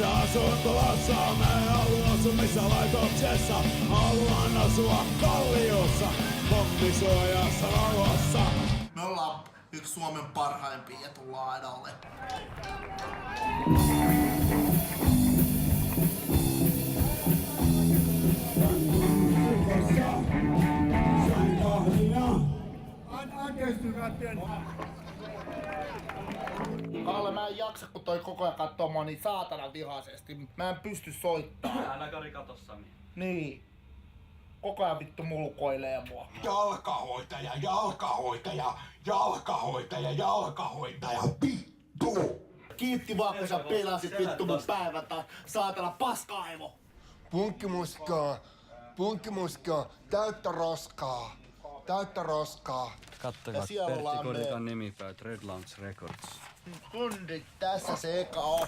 missä asuntolassa me haluan asua missä laitoksessa. Haluan asua kalliossa, pommisuojassa rauhassa. Me ollaan yksi Suomen parhaimpia ja tullaan aina ole. Kalle, mä en jaksa, kun toi koko ajan kattoo mua niin saatanan vihaisesti. Mä en pysty soittamaan. Älä Kari kato Sami. Niin. Koko ajan vittu mulkoilee mua. Jalkahoitaja, jalkahoitaja, jalkahoitaja, jalkahoitaja, vittu! Kiitti vaan, kun sä pelasit vittu mun päivän tai saatana paska-aivo. Punkkimuskaa, täyttä roskaa, täyttä roskaa. Kattokaa, siellä Pertti ollaan Kodikan nimipäät Red Lounge Records. Kundit, tässä se eka on.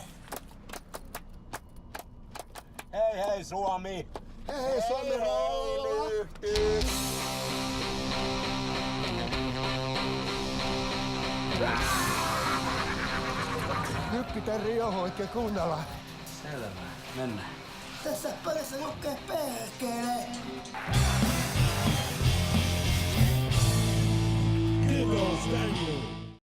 Hei hei Suomi! Hei Suomi rolla! Nyt pitää rioho oikein kuunnella. Selvä, mennään. Tässä pöydässä lukee perkele. Kiitos, thank you.